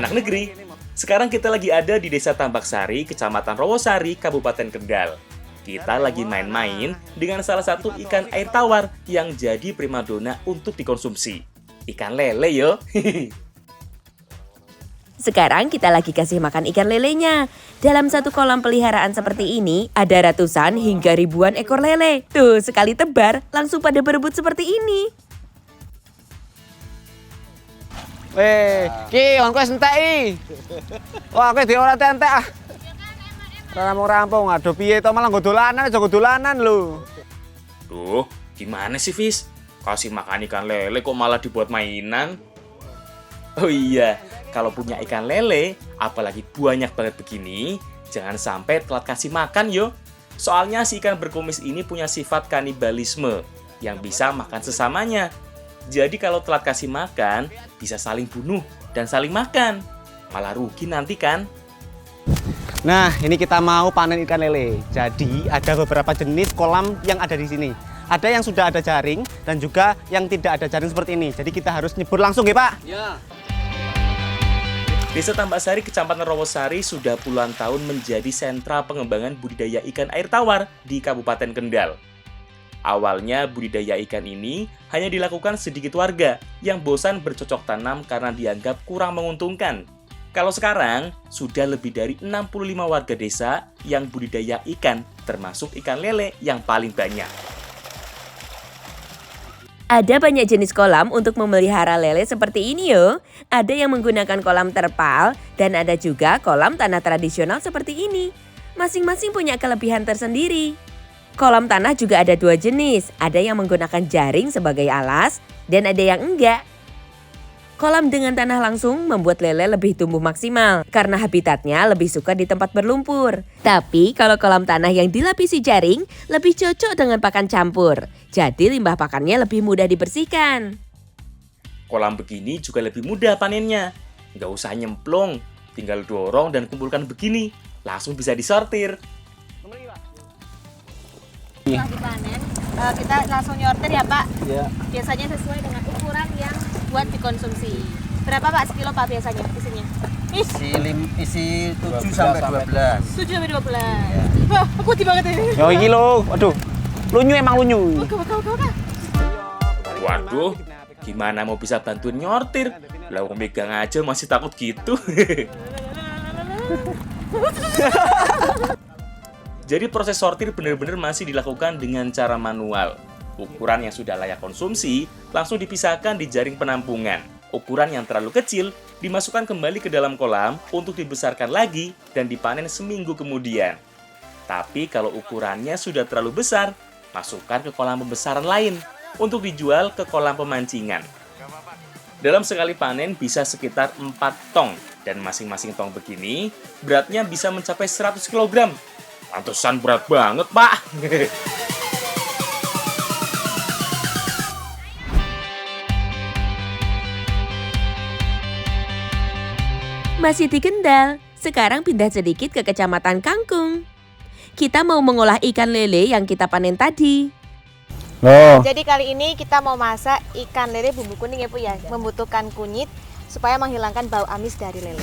anak negeri. Sekarang kita lagi ada di Desa Tambak Sari, Kecamatan Rowosari, Kabupaten Kendal. Kita lagi main-main dengan salah satu ikan air tawar yang jadi primadona untuk dikonsumsi. Ikan lele yo. Sekarang kita lagi kasih makan ikan lelenya. Dalam satu kolam peliharaan seperti ini, ada ratusan hingga ribuan ekor lele. Tuh, sekali tebar, langsung pada berebut seperti ini. Ki, on kowe entek iki. Wah, kowe dhewe ora entek ah. Ora mau rampung, aduh piye to malah nggo dolanan, aja nggo dolanan lho. Duh, gimana sih, Fis? Kasih makan ikan lele kok malah dibuat mainan? Oh iya, kalau punya ikan lele, apalagi banyak banget begini, jangan sampai telat kasih makan yo. Soalnya si ikan berkumis ini punya sifat kanibalisme, yang bisa makan sesamanya. Jadi kalau telat kasih makan, bisa saling bunuh dan saling makan. Malah rugi nanti kan? Nah, ini kita mau panen ikan lele. Jadi, ada beberapa jenis kolam yang ada di sini. Ada yang sudah ada jaring dan juga yang tidak ada jaring seperti ini. Jadi kita harus nyebur langsung ya, Pak? Ya. Desa Tambak Sari, Kecamatan Rowosari sudah puluhan tahun menjadi sentra pengembangan budidaya ikan air tawar di Kabupaten Kendal. Awalnya budidaya ikan ini hanya dilakukan sedikit warga yang bosan bercocok tanam karena dianggap kurang menguntungkan. Kalau sekarang, sudah lebih dari 65 warga desa yang budidaya ikan, termasuk ikan lele yang paling banyak. Ada banyak jenis kolam untuk memelihara lele seperti ini yo. Ada yang menggunakan kolam terpal dan ada juga kolam tanah tradisional seperti ini. Masing-masing punya kelebihan tersendiri. Kolam tanah juga ada dua jenis, ada yang menggunakan jaring sebagai alas dan ada yang enggak. Kolam dengan tanah langsung membuat lele lebih tumbuh maksimal karena habitatnya lebih suka di tempat berlumpur. Tapi kalau kolam tanah yang dilapisi jaring lebih cocok dengan pakan campur. Jadi limbah pakannya lebih mudah dibersihkan. Kolam begini juga lebih mudah panennya. Nggak usah nyemplung, tinggal dorong dan kumpulkan begini. Langsung bisa disortir. Setelah dipanen, kita langsung nyortir ya Pak. Iya. Biasanya sesuai dengan ukuran yang buat dikonsumsi. Berapa Pak sekilo Pak biasanya isinya? Isi 7 sampai 12. 7 sampai 12. Wah, aku di banget ini. Yo iki lho, aduh. Lunyu emang lunyu. Oke. Waduh, gimana mau bisa bantuin nyortir? Lah aku megang aja masih takut gitu. Jadi proses sortir benar-benar masih dilakukan dengan cara manual. Ukuran yang sudah layak konsumsi langsung dipisahkan di jaring penampungan. Ukuran yang terlalu kecil dimasukkan kembali ke dalam kolam untuk dibesarkan lagi dan dipanen seminggu kemudian. Tapi kalau ukurannya sudah terlalu besar, masukkan ke kolam pembesaran lain untuk dijual ke kolam pemancingan. Dalam sekali panen bisa sekitar 4 tong dan masing-masing tong begini beratnya bisa mencapai 100 kg. Pantesan berat banget, Pak. Masih di Kendal, sekarang pindah sedikit ke Kecamatan Kangkung. Kita mau mengolah ikan lele yang kita panen tadi. Oh. Jadi kali ini kita mau masak ikan lele bumbu kuning ya Bu ya. Membutuhkan kunyit supaya menghilangkan bau amis dari lele.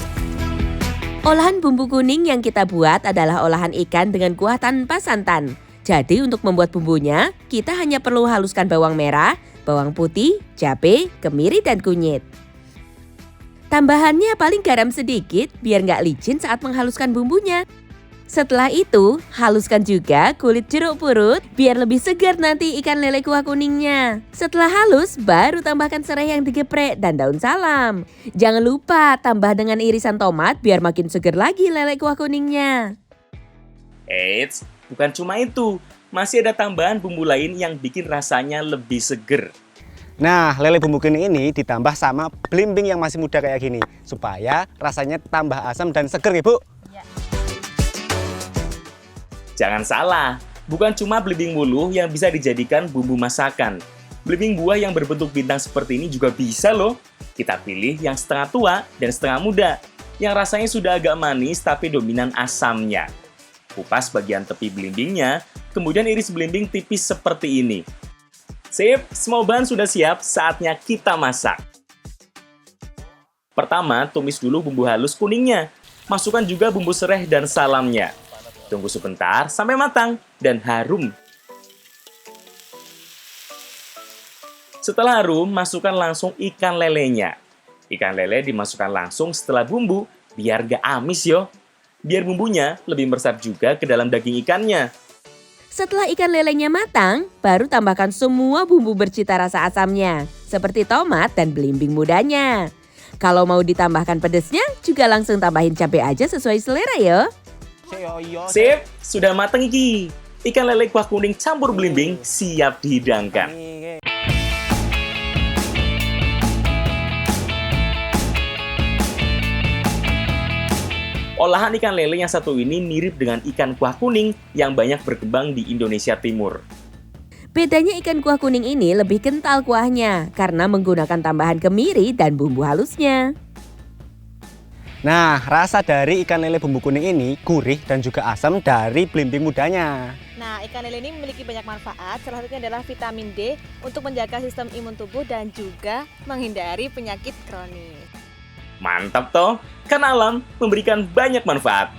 Olahan bumbu kuning yang kita buat adalah olahan ikan dengan kuah tanpa santan. Jadi untuk membuat bumbunya, kita hanya perlu haluskan bawang merah, bawang putih, cabai, kemiri, dan kunyit. Tambahannya paling garam sedikit biar nggak licin saat menghaluskan bumbunya. Setelah itu, haluskan juga kulit jeruk purut biar lebih segar nanti ikan lele kuah kuningnya. Setelah halus, baru tambahkan serai yang digeprek dan daun salam. Jangan lupa tambah dengan irisan tomat biar makin segar lagi lele kuah kuningnya. Eits, bukan cuma itu. Masih ada tambahan bumbu lain yang bikin rasanya lebih seger. Nah, lele bumbu kuning ini ditambah sama belimbing yang masih muda kayak gini supaya rasanya tambah asam dan seger ya, Bu. Jangan salah, bukan cuma belimbing wuluh yang bisa dijadikan bumbu masakan. Belimbing buah yang berbentuk bintang seperti ini juga bisa loh. Kita pilih yang setengah tua dan setengah muda, yang rasanya sudah agak manis tapi dominan asamnya. Kupas bagian tepi belimbingnya, kemudian iris belimbing tipis seperti ini. Sip, semua bahan sudah siap, saatnya kita masak. Pertama, tumis dulu bumbu halus kuningnya. Masukkan juga bumbu serai dan salamnya. Tunggu sebentar sampai matang dan harum. Setelah harum, masukkan langsung ikan lelenya. Ikan lele dimasukkan langsung setelah bumbu, biar gak amis yo. Biar bumbunya lebih meresap juga ke dalam daging ikannya. Setelah ikan lelenya matang, baru tambahkan semua bumbu bercita rasa asamnya, seperti tomat dan belimbing mudanya. Kalau mau ditambahkan pedesnya, juga langsung tambahin cabai aja sesuai selera ya. Sip, sudah mateng iki. Ikan lele kuah kuning campur belimbing siap dihidangkan. Olahan ikan lele yang satu ini mirip dengan ikan kuah kuning yang banyak berkembang di Indonesia Timur. Bedanya ikan kuah kuning ini lebih kental kuahnya karena menggunakan tambahan kemiri dan bumbu halusnya. Nah, rasa dari ikan lele bumbu kuning ini gurih dan juga asam dari belimbing mudanya. Nah, ikan lele ini memiliki banyak manfaat, salah satunya adalah vitamin D untuk menjaga sistem imun tubuh dan juga menghindari penyakit kronis. Mantap toh, kan alam memberikan banyak manfaat.